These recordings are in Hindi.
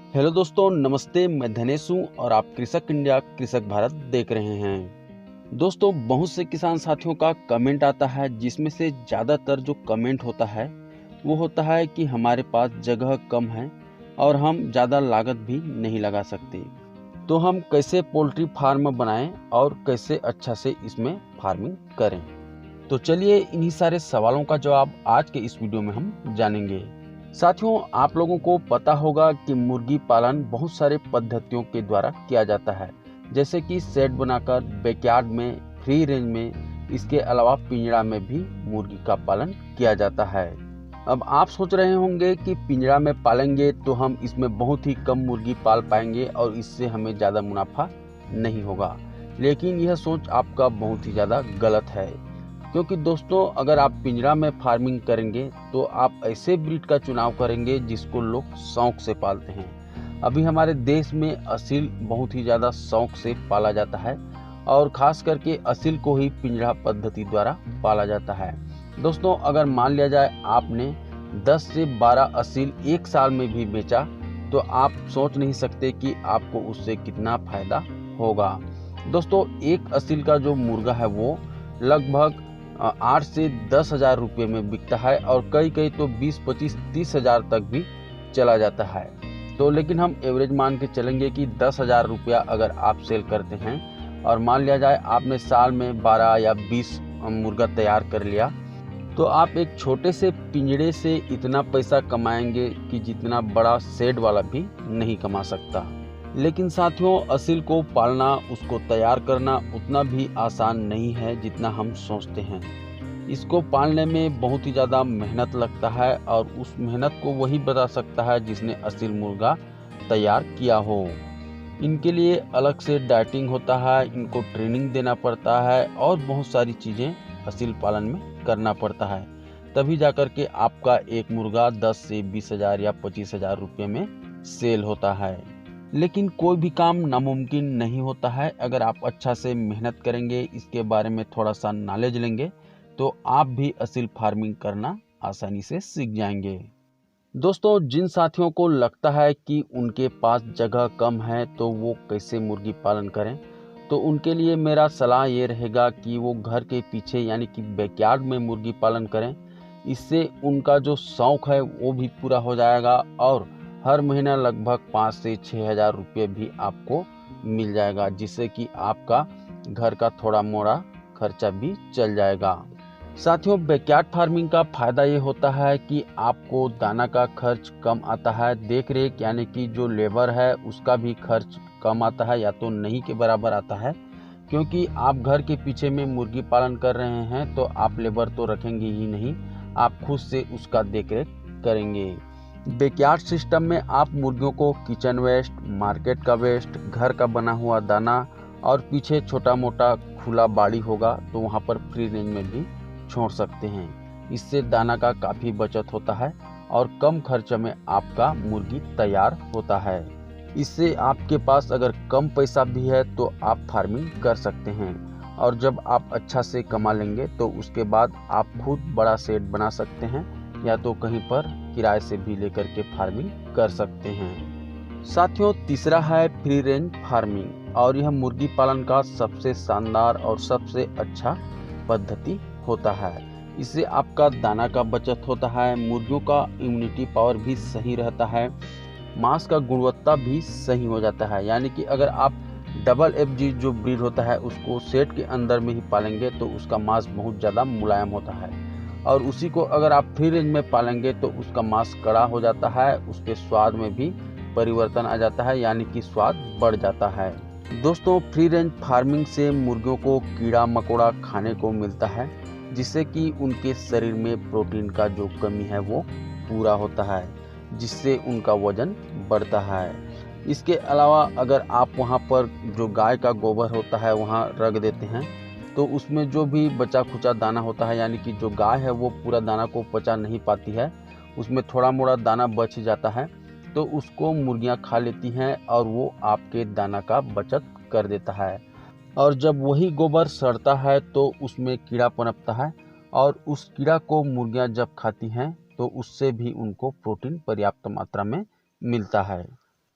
हेलो दोस्तों, नमस्ते। मैं धनेश हूँ और आप कृषक इंडिया कृषक भारत देख रहे हैं। दोस्तों, बहुत से किसान साथियों का कमेंट आता है, जिसमें से ज़्यादातर जो कमेंट होता है वो होता है कि हमारे पास जगह कम है और हम ज़्यादा लागत भी नहीं लगा सकते, तो हम कैसे पोल्ट्री फार्म बनाएं और कैसे अच्छा से इसमें फार्मिंग करें। तो चलिए इन्हीं सारे सवालों का जवाब आज के इस वीडियो में हम जानेंगे। साथियों, आप लोगों को पता होगा कि मुर्गी पालन बहुत सारे पद्धतियों के द्वारा किया जाता है, जैसे कि शेड बनाकर, बैकयार्ड में, फ्री रेंज में, इसके अलावा पिंजरा में भी मुर्गी का पालन किया जाता है। अब आप सोच रहे होंगे कि पिंजरा में पालेंगे तो हम इसमें बहुत ही कम मुर्गी पाल पाएंगे और इससे हमें ज़्यादा मुनाफा नहीं होगा, लेकिन यह सोच आपका बहुत ही ज़्यादा गलत है। क्योंकि दोस्तों, अगर आप पिंजरा में फार्मिंग करेंगे तो आप ऐसे ब्रीड का चुनाव करेंगे जिसको लोग शौक से पालते हैं। अभी हमारे देश में असील बहुत ही ज़्यादा शौक से पाला जाता है और ख़ास करके असील को ही पिंजरा पद्धति द्वारा पाला जाता है। दोस्तों, अगर मान लिया जाए आपने 10 से 12 असील एक साल में भी बेचा तो आप सोच नहीं सकते कि आपको उससे कितना फायदा होगा। दोस्तों, एक असील का जो मुर्गा है वो लगभग 8 से 10 हजार रुपये में बिकता है और कई कई तो 20, 25, 30 हजार तक भी चला जाता है। तो लेकिन हम एवरेज मान के चलेंगे कि 10 हजार रुपया अगर आप सेल करते हैं और मान लिया जाए आपने साल में 12 या 20 मुर्गा तैयार कर लिया, तो आप एक छोटे से पिंजरे से इतना पैसा कमाएंगे कि जितना बड़ा शेड वाला भी नहीं कमा सकता। लेकिन साथियों, असील को पालना, उसको तैयार करना उतना भी आसान नहीं है जितना हम सोचते हैं। इसको पालने में बहुत ही ज़्यादा मेहनत लगता है और उस मेहनत को वही बता सकता है जिसने असील मुर्गा तैयार किया हो। इनके लिए अलग से डाइटिंग होता है, इनको ट्रेनिंग देना पड़ता है और बहुत सारी चीज़ें असील पालन में करना पड़ता है। तभी जाकर के आपका एक मुर्गा 10 से 20 हजार या 25 हजार रुपये में सेल होता है। लेकिन कोई भी काम नामुमकिन नहीं होता है। अगर आप अच्छा से मेहनत करेंगे, इसके बारे में थोड़ा सा नॉलेज लेंगे, तो आप भी असील फार्मिंग करना आसानी से सीख जाएंगे। दोस्तों, जिन साथियों को लगता है कि उनके पास जगह कम है तो वो कैसे मुर्गी पालन करें, तो उनके लिए मेरा सलाह ये रहेगा कि वो घर के पीछे यानी कि बैकयार्ड में मुर्गी पालन करें। इससे उनका जो शौक है वो भी पूरा हो जाएगा और हर महीना लगभग 5 से 6 हजार रुपये भी आपको मिल जाएगा, जिससे कि आपका घर का थोड़ा मोड़ा खर्चा भी चल जाएगा। साथियों, बैकयार्ड फार्मिंग का फायदा ये होता है कि आपको दाना का खर्च कम आता है, देख रेख यानी कि जो लेबर है उसका भी खर्च कम आता है या तो नहीं के बराबर आता है। क्योंकि आप घर के पीछे में मुर्गी पालन कर रहे हैं तो आप लेबर तो रखेंगे ही नहीं, आप खुद से उसका देख रेख करेंगे। बैकयार्ड सिस्टम में आप मुर्गियों को किचन वेस्ट, मार्केट का वेस्ट, घर का बना हुआ दाना और पीछे छोटा मोटा खुला बाड़ी होगा तो वहाँ पर फ्री रेंज में भी छोड़ सकते हैं। इससे दाना का काफ़ी बचत होता है और कम खर्च में आपका मुर्गी तैयार होता है। इससे आपके पास अगर कम पैसा भी है तो आप फार्मिंग कर सकते हैं और जब आप अच्छा से कमा लेंगे तो उसके बाद आप खुद बड़ा शेड बना सकते हैं या तो कहीं पर किराए से भी लेकर के फार्मिंग कर सकते हैं। साथियों, तीसरा है फ्री रेंज फार्मिंग और यह मुर्गी पालन का सबसे शानदार और सबसे अच्छा पद्धति होता है। इससे आपका दाना का बचत होता है, मुर्गियों का इम्यूनिटी पावर भी सही रहता है, मांस का गुणवत्ता भी सही हो जाता है। यानी कि अगर आप डबल FG जो ब्रीड होता है उसको सेट के अंदर में ही पालेंगे तो उसका मांस बहुत ज़्यादा मुलायम होता है और उसी को अगर आप फ्री रेंज में पालेंगे तो उसका मांस कड़ा हो जाता है, उसके स्वाद में भी परिवर्तन आ जाता है, यानी कि स्वाद बढ़ जाता है। दोस्तों, फ्री रेंज फार्मिंग से मुर्गियों को कीड़ा मकोड़ा खाने को मिलता है, जिससे कि उनके शरीर में प्रोटीन का जो कमी है वो पूरा होता है, जिससे उनका वजन बढ़ता है। इसके अलावा अगर आप वहाँ पर जो गाय का गोबर होता है वहाँ रख देते हैं तो उसमें जो भी बचा खुचा दाना होता है, यानी कि जो गाय है वो पूरा दाना को पचा नहीं पाती है, उसमें थोड़ा मोड़ा दाना बच जाता है, तो उसको मुर्गियाँ खा लेती हैं और वो आपके दाना का बचत कर देता है। और जब वही गोबर सड़ता है तो उसमें कीड़ा पनपता है और उस कीड़ा को मुर्गियां जब खाती हैं तो उससे भी उनको प्रोटीन पर्याप्त मात्रा में मिलता है।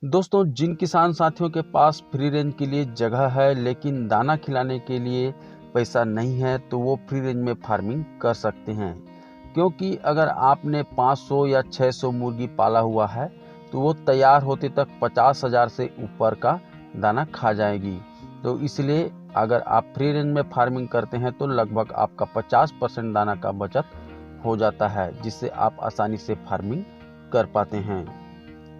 दोस्तों, जिन किसान साथियों के पास फ्री रेंज के लिए जगह है लेकिन दाना खिलाने के लिए पैसा नहीं है, तो वो फ्री रेंज में फार्मिंग कर सकते हैं। क्योंकि अगर आपने 500 या 600 मुर्गी पाला हुआ है तो वो तैयार होते तक 50,000 से ऊपर का दाना खा जाएगी। तो इसलिए अगर आप फ्री रेंज में फार्मिंग करते हैं तो लगभग आपका 50% दाना का बचत हो जाता है, जिससे आप आसानी से फार्मिंग कर पाते हैं।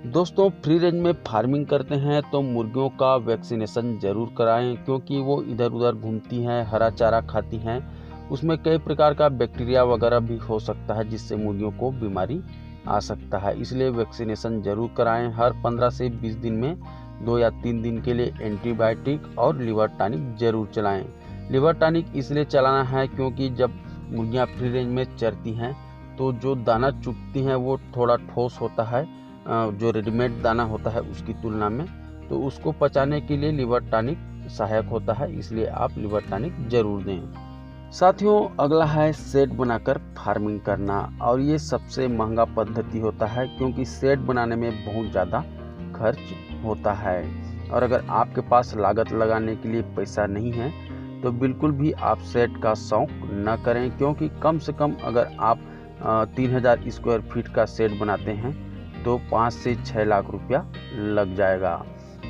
दोस्तों, फ्री रेंज में फार्मिंग करते हैं तो मुर्गियों का वैक्सीनेशन जरूर कराएं, क्योंकि वो इधर उधर घूमती हैं, हरा चारा खाती हैं, उसमें कई प्रकार का बैक्टीरिया वगैरह भी हो सकता है, जिससे मुर्गियों को बीमारी आ सकता है। इसलिए वैक्सीनेशन जरूर कराएं। हर 15 से 20 दिन में 2 या 3 दिन के लिए एंटीबायोटिक और लिवर टॉनिक जरूर चलाएं। लिवर टॉनिक इसलिए चलाना है क्योंकि जब मुर्गियां फ्री रेंज में चरती हैं तो जो दाना चुगती हैं वो थोड़ा ठोस होता है, जो रेडीमेड दाना होता है उसकी तुलना में, तो उसको पचाने के लिए लिवर टॉनिक सहायक होता है। इसलिए आप लिवर टॉनिक जरूर दें। साथियों, अगला है शेड बनाकर फार्मिंग करना, और ये सबसे महंगा पद्धति होता है क्योंकि शेड बनाने में बहुत ज़्यादा खर्च होता है। और अगर आपके पास लागत लगाने के लिए पैसा नहीं है तो बिल्कुल भी आप शेड का शौक न करें, क्योंकि कम से कम अगर आप 3000 स्क्वायर फीट का शेड बनाते हैं तो 5 से 6 लाख रुपया लग जाएगा।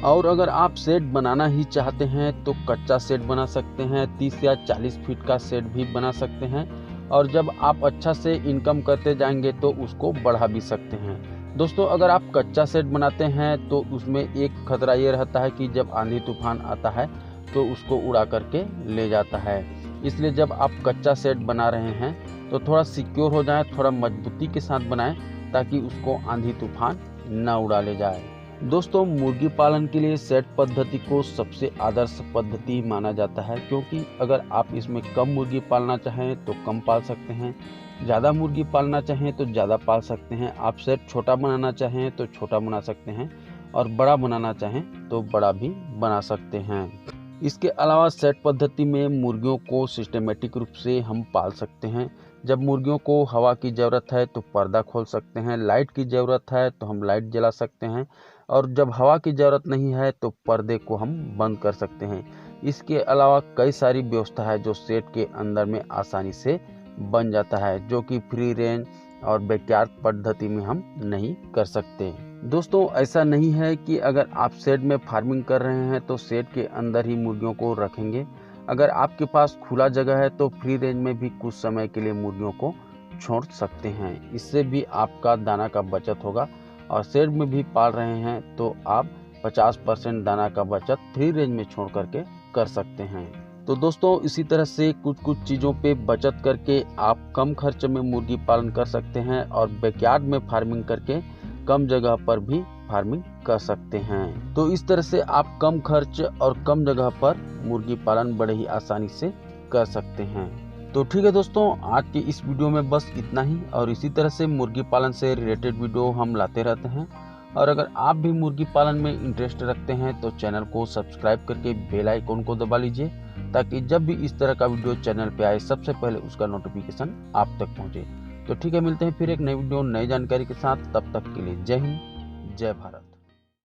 और अगर आप शेड बनाना ही चाहते हैं तो कच्चा शेड बना सकते हैं, 30 या 40 फीट का शेड भी बना सकते हैं, और जब आप अच्छा से इनकम करते जाएंगे तो उसको बढ़ा भी सकते हैं। दोस्तों, अगर आप कच्चा शेड बनाते हैं तो उसमें एक खतरा ये रहता है कि जब आंधी तूफान आता है तो उसको उड़ा करके ले जाता है। इसलिए जब आप कच्चा शेड बना रहे हैं तो थोड़ा सिक्योर हो जाए, थोड़ा मजबूती के साथ बनाएं, ताकि उसको आंधी तूफान न उड़ा ले जाए। दोस्तों, मुर्गी पालन के लिए शेड पद्धति को सबसे आदर्श पद्धति माना जाता है, क्योंकि अगर आप इसमें कम मुर्गी पालना चाहें तो कम पाल सकते हैं, ज़्यादा मुर्गी पालना चाहें तो ज़्यादा पाल सकते हैं, आप शेड छोटा बनाना चाहें तो छोटा बना सकते हैं, और बड़ा बनाना चाहें तो बड़ा भी बना सकते हैं। इसके अलावा शेड पद्धति में मुर्गियों को सिस्टमेटिक रूप से हम पाल सकते हैं। जब मुर्गियों को हवा की ज़रूरत है तो पर्दा खोल सकते हैं, लाइट की ज़रूरत है तो हम लाइट जला सकते हैं, और जब हवा की ज़रूरत नहीं है तो पर्दे को हम बंद कर सकते हैं। इसके अलावा कई सारी व्यवस्था है जो शेड के अंदर में आसानी से बन जाता है, जो कि फ्री रेंज और बैकयार्ड पद्धति में हम नहीं कर सकते। दोस्तों, ऐसा नहीं है कि अगर आप शेड में फार्मिंग कर रहे हैं तो शेड के अंदर ही मुर्गियों को रखेंगे। अगर आपके पास खुला जगह है तो फ्री रेंज में भी कुछ समय के लिए मुर्गियों को छोड़ सकते हैं। इससे भी आपका दाना का बचत होगा, और शेड में भी पाल रहे हैं तो आप 50% दाना का बचत फ्री रेंज में छोड़ करके कर सकते हैं। तो दोस्तों, इसी तरह से कुछ चीज़ों पे बचत करके आप कम खर्च में मुर्गी पालन कर सकते हैं, और बैकयार्ड में फार्मिंग करके कम जगह पर भी फार्मिंग कर सकते हैं। तो इस तरह से आप कम खर्च और कम जगह पर मुर्गी पालन बड़े ही आसानी से कर सकते हैं। तो ठीक है दोस्तों, आज की इस वीडियो में बस इतना ही, और इसी तरह से मुर्गी पालन से रिलेटेड वीडियो हम लाते रहते हैं। और अगर आप भी मुर्गी पालन में इंटरेस्ट रखते हैं तो चैनल को सब्सक्राइब करके बेल आइकन को दबा लीजिए, ताकि जब भी इस तरह का वीडियो चैनल पे आए सबसे पहले उसका नोटिफिकेशन आप तक पहुंचे। तो ठीक है, मिलते हैं फिर एक नई वीडियो नई जानकारी के साथ। तब तक के लिए जय हिंद, जय भारत।